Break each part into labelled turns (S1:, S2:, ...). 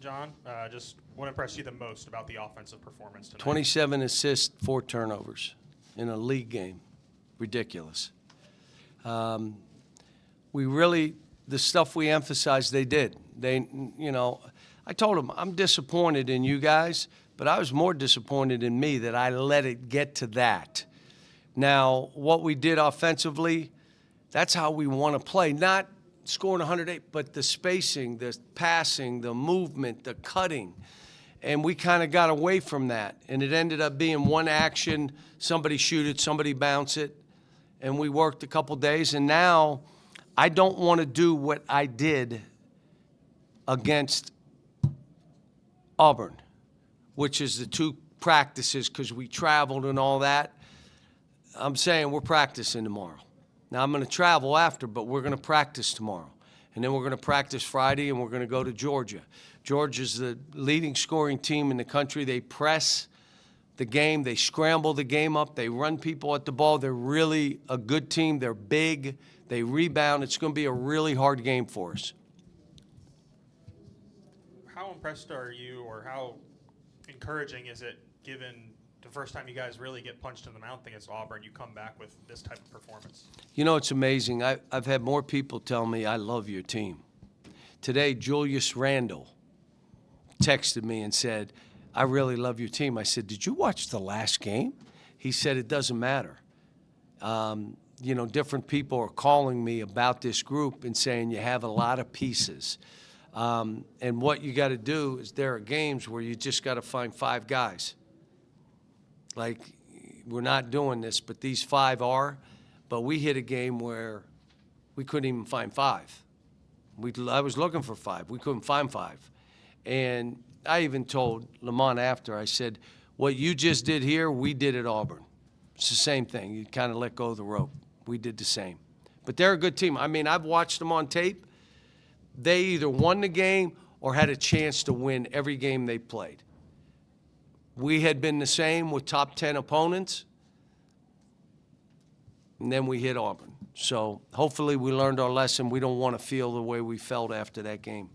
S1: John, just what impressed you the most about the offensive performance tonight?
S2: 27 assists, 4 turnovers in a league game. Ridiculous. The stuff we emphasized, they did. I told them, I'm disappointed in you guys, but I was more disappointed in me that I let it get to that. Now, what we did offensively, that's how we want to play. Not scoring 108, but the spacing, the passing, the movement, the cutting. And we kind of got away from that. And it ended up being one action, somebody shoot it, somebody bounce it. And we worked a couple days. And now I don't want to do what I did against Auburn, which is the 2 practices because we traveled and all that. I'm saying we're practicing tomorrow. Now, I'm going to travel after, but we're going to practice tomorrow. And then we're going to practice Friday, and we're going to go to Georgia. Georgia's the leading scoring team in the country. They press the game. They scramble the game up. They run people at the ball. They're really a good team. They're big. They rebound. It's going to be a really hard game for us.
S1: How impressed are you, or how encouraging is it, given the first time you guys really get punched in the mouth against Auburn, you come back with this type of performance?
S2: You know, it's amazing. I've had more people tell me, I love your team. Today, Julius Randle texted me and said, I really love your team. I said, did you watch the last game? He said, it doesn't matter. Different people are calling me about this group and saying you have a lot of pieces. And what you got to do is there are games where you just got to find 5 guys. Like, we're not doing this, but these 5 are. But we hit a game where we couldn't even find 5. I was looking for 5. We couldn't find 5. And I even told Lamont after, I said, what you just did here, we did at Auburn. It's the same thing. You kind of let go of the rope. We did the same. But they're a good team. I mean, I've watched them on tape. They either won the game or had a chance to win every game they played. We had been the same with top 10 opponents, and then we hit Auburn. So hopefully we learned our lesson. We don't want to feel the way we felt after that game.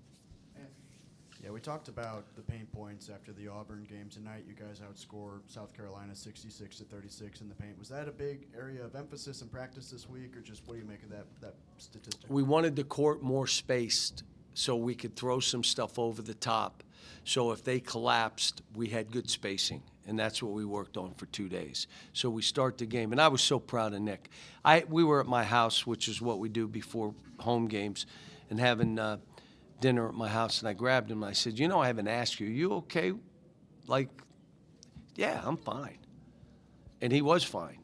S3: Yeah, we talked about the paint points after the Auburn game tonight. You guys outscored South Carolina 66-36 in the paint. Was that a big area of emphasis in practice this week, or just what do you make of that statistic?
S2: We wanted the court more spaced so we could throw some stuff over the top. So if they collapsed, we had good spacing, and that's what we worked on for 2 days. So we start the game, and I was so proud of Nick. We were at my house, which is what we do before home games, and having dinner at my house, and I grabbed him, and I said, I haven't asked you, you okay? Like, yeah, I'm fine. And he was fine.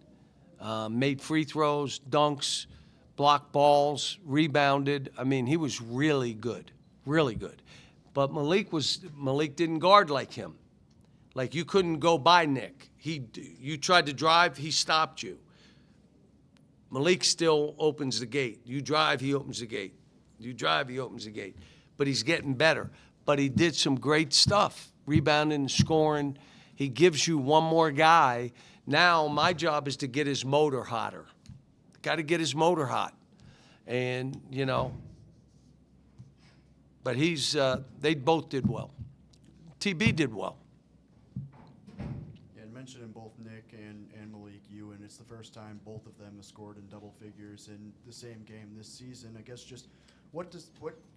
S2: Made free throws, dunks, blocked balls, rebounded. I mean, he was really good, really good. But Malik didn't guard like him. Like, you couldn't go by Nick. You tried to drive, he stopped you. Malik still opens the gate. You drive, he opens the gate. You drive, he opens the gate. But he's getting better. But he did some great stuff, rebounding and scoring. He gives you one more guy. Now my job is to get his motor hotter. Got to get his motor hot. And, but they both did well. TB did well.
S3: Yeah, and mentioning both Nick and Malik Ewan, it's the first time both of them have scored in double figures in the same game this season. I guess just what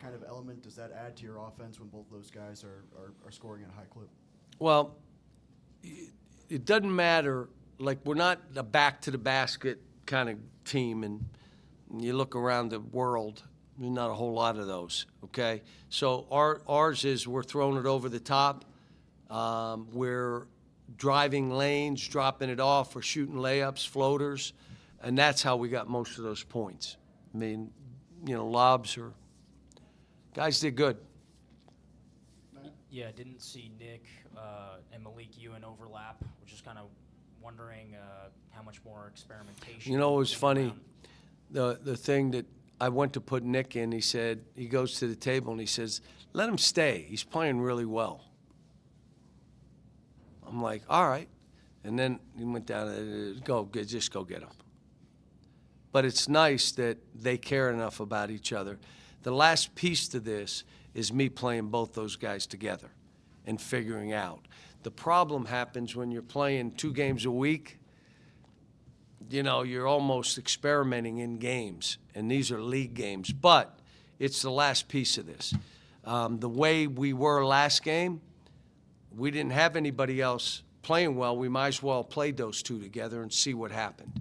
S3: kind of element does that add to your offense when both those guys are scoring at a high clip?
S2: Well, it doesn't matter. Like, we're not a back-to-the-basket kind of team, and you look around the world, there's not a whole lot of those, okay? So ours is we're throwing it over the top. We're driving lanes, dropping it off. We're shooting layups, floaters, and that's how we got most of those points. I mean, lobs or guys did good.
S4: Yeah, didn't see Nick and Malik Ewan overlap. We're just kind of wondering how much more experimentation.
S2: It was funny. The thing that I went to put Nick in, he goes to the table and he says, let him stay. He's playing really well. I'm like, all right. And then he went down and just go get him. But it's nice that they care enough about each other. The last piece to this is me playing both those guys together and figuring out. The problem happens when you're playing 2 games a week. You know, you're almost experimenting in games, and these are league games. But it's the last piece of this. The way we were last game, we didn't have anybody else playing well. We might as well play those 2 together and see what happened.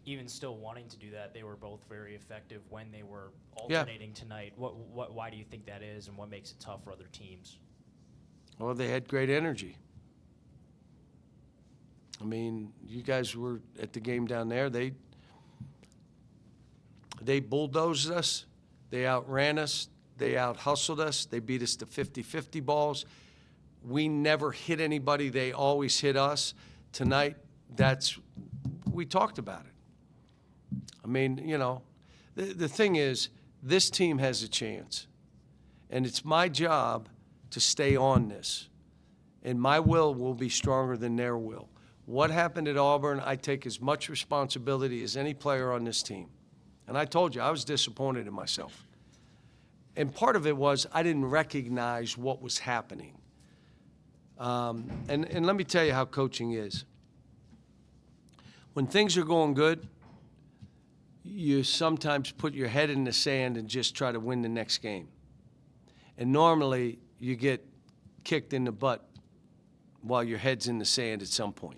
S4: Even still wanting to do that, they were both very effective when they were alternating tonight. Why do you think that is, and what makes it tough for other teams?
S2: Well, they had great energy. I mean, you guys were at the game down there. They bulldozed us. They outran us. They out-hustled us. They beat us to 50-50 balls. We never hit anybody. They always hit us. Tonight, we talked about it. I mean, you know, the thing is, this team has a chance. And it's my job to stay on this. And my will be stronger than their will. What happened at Auburn, I take as much responsibility as any player on this team. And I told you, I was disappointed in myself. And part of it was I didn't recognize what was happening. And let me tell you how coaching is. When things are going good, you sometimes put your head in the sand and just try to win the next game. And normally, you get kicked in the butt while your head's in the sand at some point.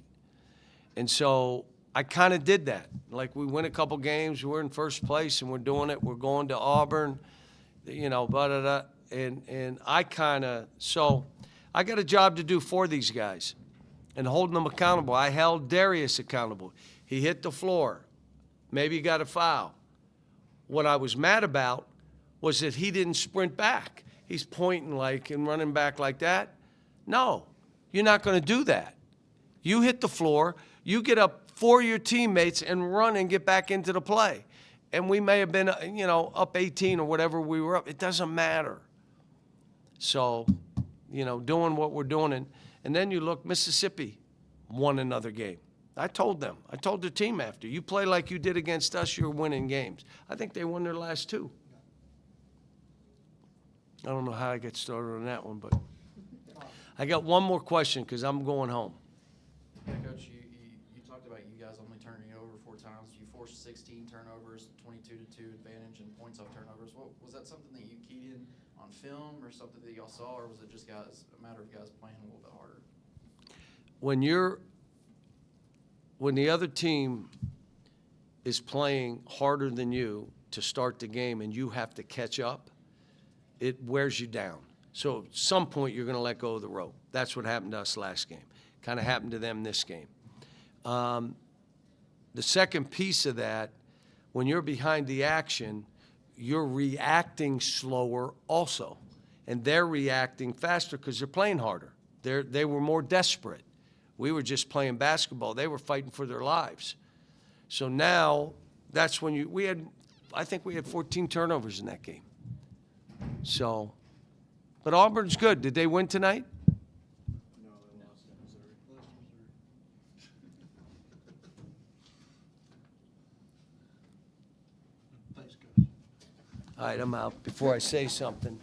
S2: And so I kind of did that. Like, we win a couple games, we're in first place, and we're doing it. We're going to Auburn, you know, blah-da-da. And I kind of, so I got a job to do for these guys and holding them accountable. I held Darius accountable. He hit the floor. Maybe he got a foul. What I was mad about was that he didn't sprint back. He's pointing like and running back like that. No, you're not going to do that. You hit the floor, you get up for your teammates and run and get back into the play. And we may have been, you know, up 18 or whatever we were up. It doesn't matter. So, you know, doing what we're doing. And then you look, Mississippi won another game. I told them. I told the team after. You play like you did against us, you're winning games. I think they won their last 2. I don't know how I get started on that one, but I got one more question because I'm going home.
S5: Yeah, Coach, you talked about you guys only turning it over 4 times. You forced 16 turnovers, 22-2 advantage, and points off turnovers. Was that something that you keyed in on film, or something that y'all saw, or was it just a matter of guys playing a little bit harder? When the other team is playing harder than you to start the game and you have to catch up, it wears you down. So at some point you're going to let go of the rope. That's what happened to us last game. Kind of happened to them this game. The second piece of that, when you're behind the action, you're reacting slower also. And they're reacting faster because they're playing harder. They were more desperate. We were just playing basketball. They were fighting for their lives. So now that's when I think we had 14 turnovers in that game. So, but Auburn's good. Did they win tonight?
S3: No, they lost to Missouri.
S6: Thanks, guys.
S2: All right, I'm out before I say something.